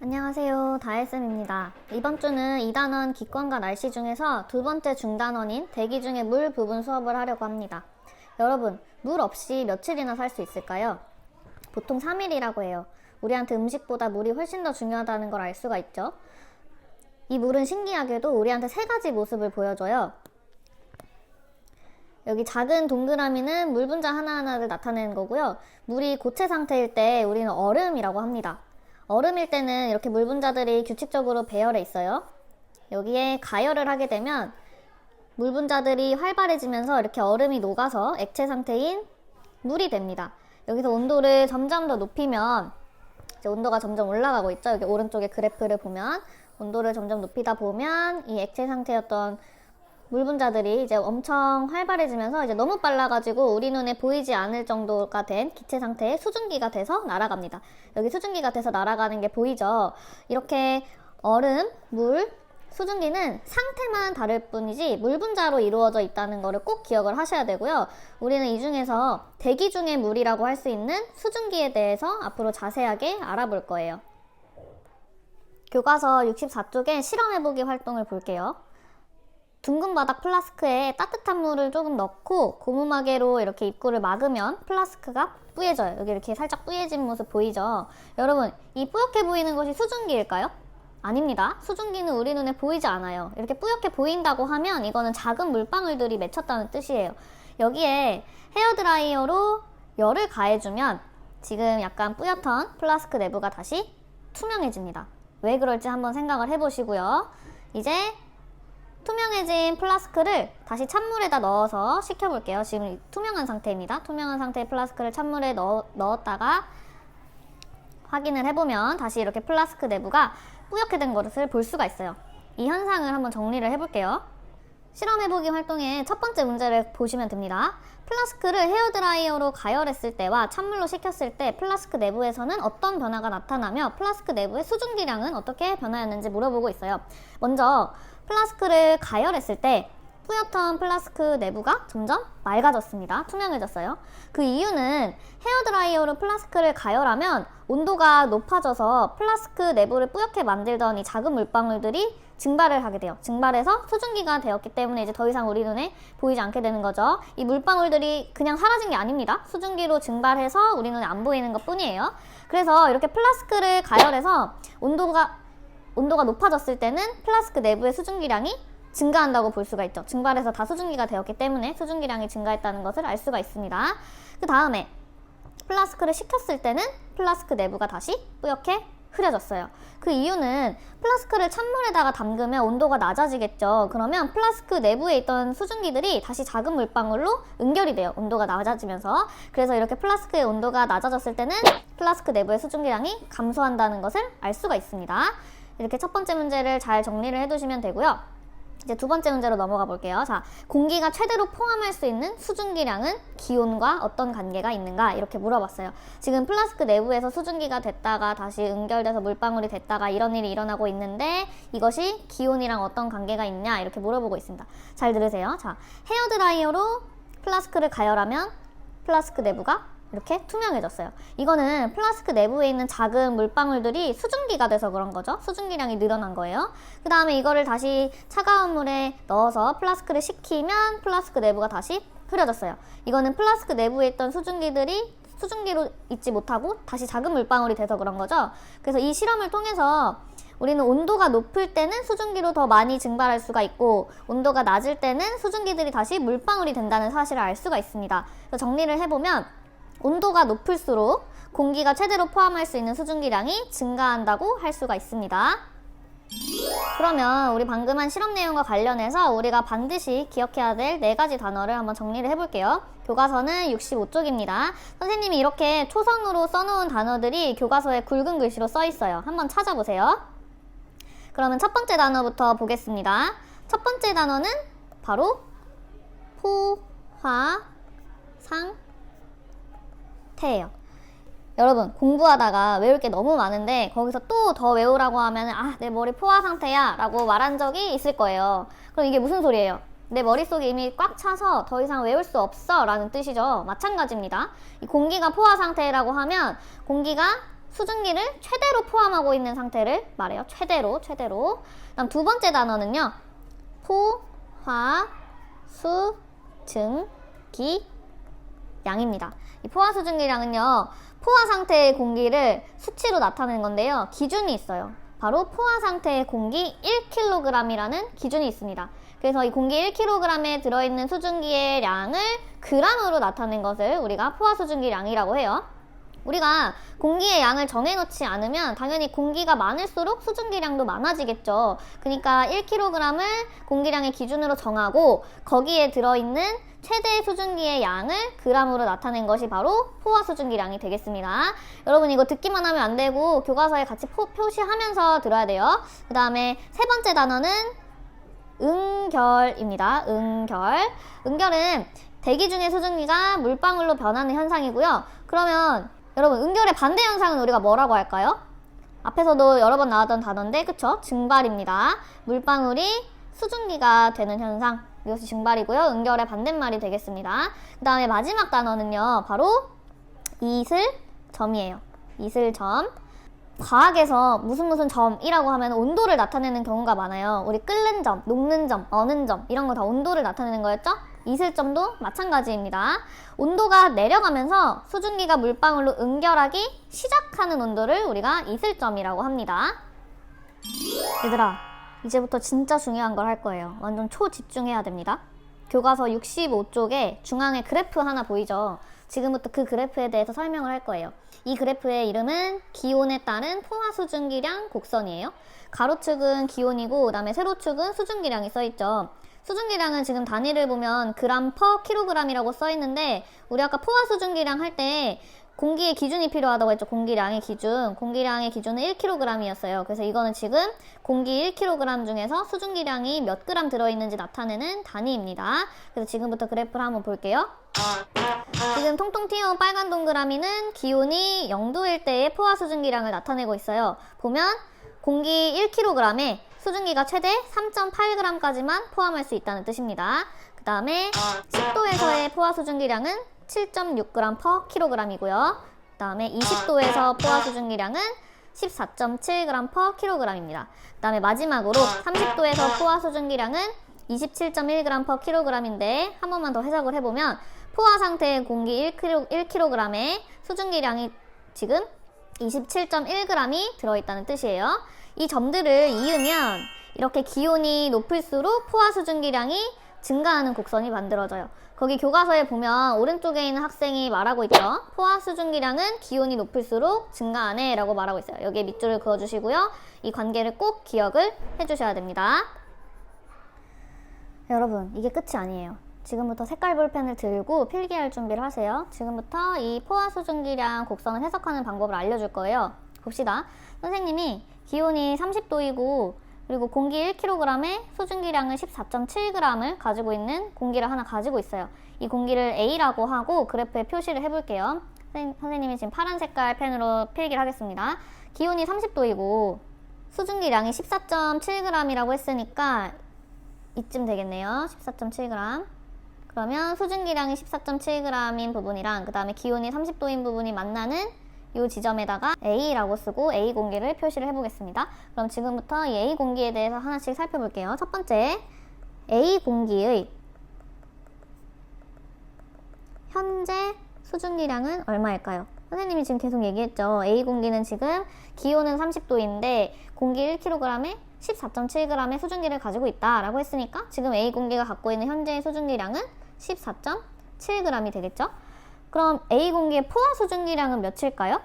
안녕하세요, 다혜쌤입니다. 이번 주는 2단원 기권과 날씨 중에서 두 번째 중단원인 대기 중에 물 부분 수업을 하려고 합니다. 여러분, 물 없이 며칠이나 살 수 있을까요? 보통 3일이라고 해요. 우리한테 음식보다 물이 훨씬 더 중요하다는 걸 알 수가 있죠. 이 물은 신기하게도 우리한테 세 가지 모습을 보여줘요. 여기 작은 동그라미는 물 분자 하나하나를 나타내는 거고요. 물이 고체 상태일 때 우리는 얼음이라고 합니다. 얼음일 때는 이렇게 물 분자들이 규칙적으로 배열해 있어요. 여기에 가열을 하게 되면 물 분자들이 활발해지면서 이렇게 얼음이 녹아서 액체 상태인 물이 됩니다. 여기서 온도를 점점 더 높이면 이제 온도가 점점 올라가고 있죠. 여기 오른쪽에 그래프를 보면 온도를 점점 높이다 보면 이 액체 상태였던 물 분자들이 이제 엄청 활발해지면서 이제 너무 빨라가지고 우리 눈에 보이지 않을 정도가 된 기체 상태의 수증기가 돼서 날아갑니다. 여기 수증기가 돼서 날아가는 게 보이죠? 이렇게 얼음, 물, 수증기는 상태만 다를 뿐이지 물 분자로 이루어져 있다는 거를 꼭 기억을 하셔야 되고요. 우리는 이 중에서 대기 중의 물이라고 할 수 있는 수증기에 대해서 앞으로 자세하게 알아볼 거예요. 교과서 64쪽에 실험해보기 활동을 볼게요. 둥근 바닥 플라스크에 따뜻한 물을 조금 넣고 고무마개로 이렇게 입구를 막으면 플라스크가 뿌얘져요. 여기 이렇게 살짝 뿌얘진 모습 보이죠? 여러분, 이 뿌옇게 보이는 것이 수증기일까요? 아닙니다. 수증기는 우리 눈에 보이지 않아요. 이렇게 뿌옇게 보인다고 하면 이거는 작은 물방울들이 맺혔다는 뜻이에요. 여기에 헤어드라이어로 열을 가해주면 지금 약간 뿌옇던 플라스크 내부가 다시 투명해집니다. 왜 그럴지 한번 생각을 해보시고요. 이제 투명해진 플라스크를 다시 찬물에다 넣어서 식혀볼게요. 지금 투명한 상태입니다. 투명한 상태의 플라스크를 찬물에 넣었다가 확인을 해보면 다시 이렇게 플라스크 내부가 뿌옇게 된 것을 볼 수가 있어요. 이 현상을 한번 정리를 해볼게요. 실험해보기 활동의 첫 번째 문제를 보시면 됩니다. 플라스크를 헤어드라이어로 가열했을 때와 찬물로 식혔을 때 플라스크 내부에서는 어떤 변화가 나타나며 플라스크 내부의 수증기량은 어떻게 변화했는지 물어보고 있어요. 먼저 플라스크를 가열했을 때 뿌옇던 플라스크 내부가 점점 맑아졌습니다. 투명해졌어요. 그 이유는 헤어드라이어로 플라스크를 가열하면 온도가 높아져서 플라스크 내부를 뿌옇게 만들던 이 작은 물방울들이 증발을 하게 돼요. 증발해서 수증기가 되었기 때문에 이제 더 이상 우리 눈에 보이지 않게 되는 거죠. 이 물방울들이 그냥 사라진 게 아닙니다. 수증기로 증발해서 우리 눈에 안 보이는 것 뿐이에요. 그래서 이렇게 플라스크를 가열해서 온도가 높아졌을 때는 플라스크 내부의 수증기량이 증가한다고 볼 수가 있죠. 증발해서 다 수증기가 되었기 때문에 수증기량이 증가했다는 것을 알 수가 있습니다. 그 다음에 플라스크를 식혔을 때는 플라스크 내부가 다시 뿌옇게 흐려졌어요. 그 이유는 플라스크를 찬물에다가 담그면 온도가 낮아지겠죠. 그러면 플라스크 내부에 있던 수증기들이 다시 작은 물방울로 응결이 돼요. 온도가 낮아지면서. 그래서 이렇게 플라스크의 온도가 낮아졌을 때는 플라스크 내부의 수증기량이 감소한다는 것을 알 수가 있습니다. 이렇게 첫 번째 문제를 잘 정리를 해두시면 되고요. 이제 두 번째 문제로 넘어가 볼게요. 자, 공기가 최대로 포함할 수 있는 수증기량은 기온과 어떤 관계가 있는가? 이렇게 물어봤어요. 지금 플라스크 내부에서 수증기가 됐다가 다시 응결돼서 물방울이 됐다가 이런 일이 일어나고 있는데 이것이 기온이랑 어떤 관계가 있냐? 이렇게 물어보고 있습니다. 잘 들으세요. 자, 헤어드라이어로 플라스크를 가열하면 플라스크 내부가 이렇게 투명해졌어요. 이거는 플라스크 내부에 있는 작은 물방울들이 수증기가 돼서 그런 거죠. 수증기량이 늘어난 거예요. 그 다음에 이거를 다시 차가운 물에 넣어서 플라스크를 식히면 플라스크 내부가 다시 흐려졌어요. 이거는 플라스크 내부에 있던 수증기들이 수증기로 있지 못하고 다시 작은 물방울이 돼서 그런 거죠. 그래서 이 실험을 통해서 우리는 온도가 높을 때는 수증기로 더 많이 증발할 수가 있고 온도가 낮을 때는 수증기들이 다시 물방울이 된다는 사실을 알 수가 있습니다. 그래서 정리를 해보면 온도가 높을수록 공기가 최대로 포함할 수 있는 수증기량이 증가한다고 할 수가 있습니다. 그러면 우리 방금 한 실험 내용과 관련해서 우리가 반드시 기억해야 될 4가지 단어를 한번 정리를 해볼게요. 교과서는 65쪽입니다. 선생님이 이렇게 초성으로 써놓은 단어들이 교과서에 굵은 글씨로 써있어요. 한번 찾아보세요. 그러면 첫 번째 단어부터 보겠습니다. 첫 번째 단어는 바로 포화상태예요. 여러분, 공부하다가 외울 게 너무 많은데 거기서 또 더 외우라고 하면 내 머리 포화 상태야 라고 말한 적이 있을 거예요. 그럼 이게 무슨 소리예요? 내 머릿속에 이미 꽉 차서 더 이상 외울 수 없어 라는 뜻이죠. 마찬가지입니다. 이 공기가 포화 상태라고 하면 공기가 수증기를 최대로 포함하고 있는 상태를 말해요. 최대로. 그다음 두 번째 단어는요. 포화수증기량입니다. 이 포화수증기량은요. 포화 상태의 공기를 수치로 나타내는 건데요. 기준이 있어요. 바로 포화 상태의 공기 1kg이라는 기준이 있습니다. 그래서 이 공기 1kg에 들어있는 수증기의 양을 g으로 나타낸 것을 우리가 포화수증기량이라고 해요. 우리가 공기의 양을 정해놓지 않으면 당연히 공기가 많을수록 수증기량도 많아지겠죠. 그러니까 1kg을 공기량의 기준으로 정하고 거기에 들어있는 최대 수증기의 양을 g으로 나타낸 것이 바로 포화수증기량이 되겠습니다. 여러분 이거 듣기만 하면 안 되고 교과서에 같이 표시하면서 들어야 돼요. 그 다음에 세 번째 단어는 응결입니다. 응결은 대기 중의 수증기가 물방울로 변하는 현상이고요. 그러면 여러분 응결의 반대 현상은 우리가 뭐라고 할까요? 앞에서도 여러 번 나왔던 단어인데 그쵸? 증발입니다. 물방울이 수증기가 되는 현상, 이것이 증발이고요. 응결의 반대말이 되겠습니다. 그 다음에 마지막 단어는요. 바로 이슬점이에요. 이슬점. 과학에서 무슨 점이라고 하면 온도를 나타내는 경우가 많아요. 우리 끓는 점, 녹는 점, 어는 점 이런 거 다 온도를 나타내는 거였죠? 이슬점도 마찬가지입니다. 온도가 내려가면서 수증기가 물방울로 응결하기 시작하는 온도를 우리가 이슬점이라고 합니다. 얘들아, 이제부터 진짜 중요한 걸 할 거예요. 완전 초집중해야 됩니다. 교과서 65쪽에 중앙에 그래프 하나 보이죠? 지금부터 그 그래프에 대해서 설명을 할 거예요. 이 그래프의 이름은 기온에 따른 포화수증기량 곡선이에요. 가로축은 기온이고 그 다음에 세로축은 수증기량이 써있죠. 수증기량은 지금 단위를 보면 그램 퍼 킬로그램이라고 써있는데 우리 아까 포화수증기량 할 때 공기의 기준이 필요하다고 했죠. 공기량의 기준은 1kg이었어요. 그래서 이거는 지금 공기 1kg 중에서 수증기량이 몇 그램 들어있는지 나타내는 단위입니다. 그래서 지금부터 그래프를 한번 볼게요. 지금 통통 튀어온 빨간 동그라미는 기온이 0도일 때의 포화수증기량을 나타내고 있어요. 보면 공기 1kg에 수증기가 최대 3.8g까지만 포함할 수 있다는 뜻입니다. 그 다음에 10도에서의 포화수증기량은 7.6g per kg이고요. 그 다음에 20도에서 포화수증기량은 14.7g per kg입니다. 그 다음에 마지막으로 30도에서 포화수증기량은 27.1g per kg인데 한 번만 더 해석을 해보면 포화 상태의 공기 1kg에 수증기량이 지금 27.1g이 들어있다는 뜻이에요. 이 점들을 이으면 이렇게 기온이 높을수록 포화수증기량이 증가하는 곡선이 만들어져요. 거기 교과서에 보면 오른쪽에 있는 학생이 말하고 있죠. 포화수증기량은 기온이 높을수록 증가하네 라고 말하고 있어요. 여기에 밑줄을 그어주시고요. 이 관계를 꼭 기억을 해주셔야 됩니다. 여러분, 이게 끝이 아니에요. 지금부터 색깔 볼펜을 들고 필기할 준비를 하세요. 지금부터 이 포화수증기량 곡선을 해석하는 방법을 알려줄 거예요. 봅시다. 선생님이 기온이 30도이고 그리고 공기 1kg에 수증기량은 14.7g을 가지고 있는 공기를 하나 가지고 있어요. 이 공기를 A라고 하고 그래프에 표시를 해볼게요. 선생님이 지금 파란 색깔 펜으로 필기를 하겠습니다. 기온이 30도이고 수증기량이 14.7g이라고 했으니까 이쯤 되겠네요. 14.7g. 그러면 수증기량이 14.7g인 부분이랑 그 다음에 기온이 30도인 부분이 만나는 이 지점에다가 A라고 쓰고 A 공기를 표시를 해보겠습니다. 그럼 지금부터 이 A 공기에 대해서 하나씩 살펴볼게요. 첫 번째, A 공기의 현재 수증기량은 얼마일까요? 선생님이 지금 계속 얘기했죠. A 공기는 지금 기온은 30도인데 공기 1kg에 14.7g의 수증기를 가지고 있다라고 했으니까 지금 A 공기가 갖고 있는 현재의 수증기량은 14.7g이 되겠죠? 그럼 A 공기의 포화 수증기량은 몇일까요?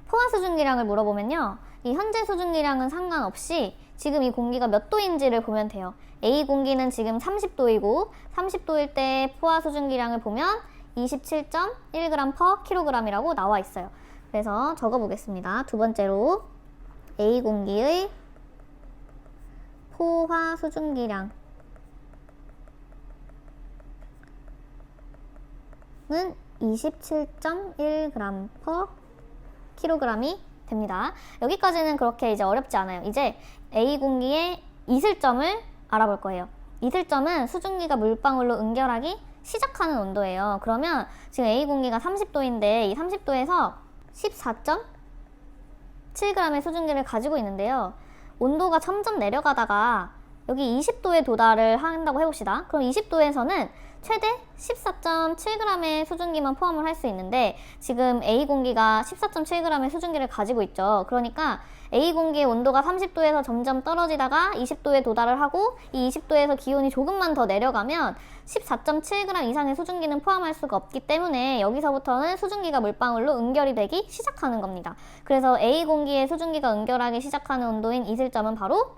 포화 수증기량을 물어보면요. 이 현재 수증기량은 상관없이 지금 이 공기가 몇 도인지를 보면 돼요. A 공기는 지금 30도이고 30도일 때 포화 수증기량을 보면 27.1g per kg이라고 나와 있어요. 그래서 적어보겠습니다. 두 번째로 A 공기의 포화 수증기량은 27.1g per kg이 됩니다. 여기까지는 그렇게 이제 어렵지 않아요. 이제 A 공기의 이슬점을 알아볼 거예요. 이슬점은 수증기가 물방울로 응결하기 시작하는 온도예요. 그러면 지금 A 공기가 30도인데 이 30도에서 7g의 수증기를 가지고 있는데요. 온도가 점점 내려가다가 여기 20도에 도달을 한다고 해봅시다. 그럼 20도에서는 최대 14.7g의 수증기만 포함을 할 수 있는데 지금 A 공기가 14.7g의 수증기를 가지고 있죠. 그러니까 A 공기의 온도가 30도에서 점점 떨어지다가 20도에 도달을 하고 이 20도에서 기온이 조금만 더 내려가면 14.7g 이상의 수증기는 포함할 수가 없기 때문에 여기서부터는 수증기가 물방울로 응결이 되기 시작하는 겁니다. 그래서 A 공기의 수증기가 응결하기 시작하는 온도인 이슬점은 바로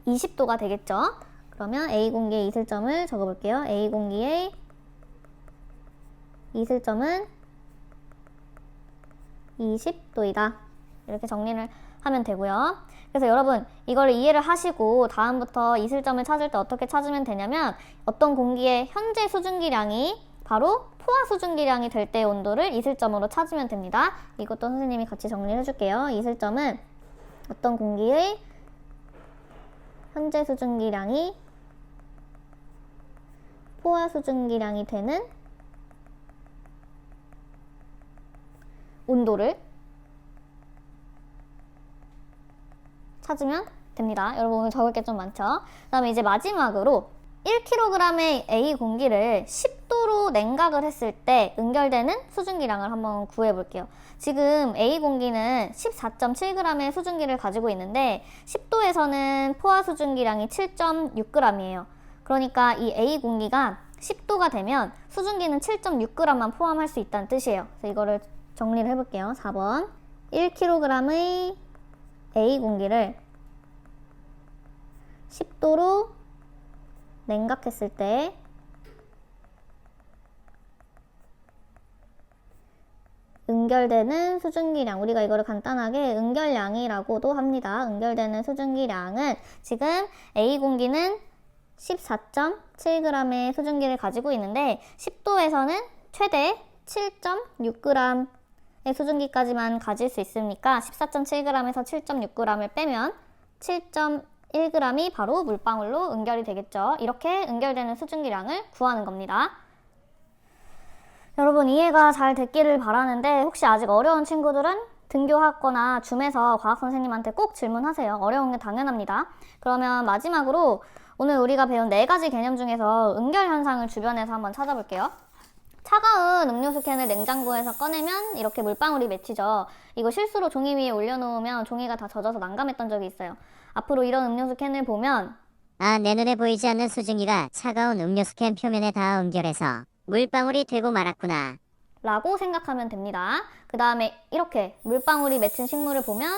20도가 되겠죠. 그러면 A 공기의 이슬점을 적어볼게요. A 공기의 이슬점은 20도이다. 이렇게 정리를 하면 되고요. 그래서 여러분 이걸 이해를 하시고 다음부터 이슬점을 찾을 때 어떻게 찾으면 되냐면 어떤 공기의 현재 수증기량이 바로 포화 수증기량이 될 때의 온도를 이슬점으로 찾으면 됩니다. 이것도 선생님이 같이 정리를 해줄게요. 이슬점은 어떤 공기의 현재 수증기량이 포화 수증기량이 되는 온도를 찾으면 됩니다. 여러분 오늘 적을 게 좀 많죠? 그 다음에 이제 마지막으로 1kg의 A 공기를 10도로 냉각을 했을 때 응결되는 수증기량을 한번 구해 볼게요. 지금 A 공기는 14.7g의 수증기를 가지고 있는데 10도에서는 포화 수증기량이 7.6g이에요. 그러니까 이 A 공기가 10도가 되면 수증기는 7.6g만 포함할 수 있다는 뜻이에요. 그래서 이거를 정리를 해볼게요. 4번 1kg의 A 공기를 10도로 냉각했을 때 응결되는 수증기량, 우리가 이거를 간단하게 응결량이라고도 합니다. 응결되는 수증기량은 지금 A 공기는 14.7g의 수증기를 가지고 있는데 10도에서는 최대 7.6g의 수증기까지만 가질 수 있으니까 14.7g에서 7.6g을 빼면 7.1g이 바로 물방울로 응결이 되겠죠. 이렇게 응결되는 수증기량을 구하는 겁니다. 여러분 이해가 잘 됐기를 바라는데 혹시 아직 어려운 친구들은 등교하거나 줌에서 과학선생님한테 꼭 질문하세요. 어려운 게 당연합니다. 그러면 마지막으로 오늘 우리가 배운 4가지 개념 중에서 응결 현상을 주변에서 한번 찾아볼게요. 차가운 음료수 캔을 냉장고에서 꺼내면 이렇게 물방울이 맺히죠. 이거 실수로 종이 위에 올려놓으면 종이가 다 젖어서 난감했던 적이 있어요. 앞으로 이런 음료수 캔을 보면 내 눈에 보이지 않는 수증기가 차가운 음료수 캔 표면에 닿아 응결해서 물방울이 되고 말았구나 라고 생각하면 됩니다. 그 다음에 이렇게 물방울이 맺힌 식물을 보면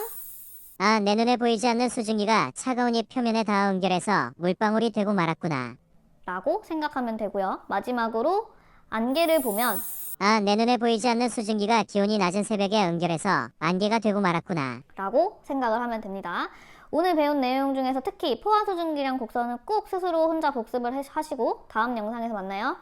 내 눈에 보이지 않는 수증기가 차가운 이 표면에 닿아 응결해서 물방울이 되고 말았구나 라고 생각하면 되고요. 마지막으로 안개를 보면 내 눈에 보이지 않는 수증기가 기온이 낮은 새벽에 응결해서 안개가 되고 말았구나 라고 생각을 하면 됩니다. 오늘 배운 내용 중에서 특히 포화 수증기량 곡선은 꼭 스스로 혼자 복습을 하시고 다음 영상에서 만나요.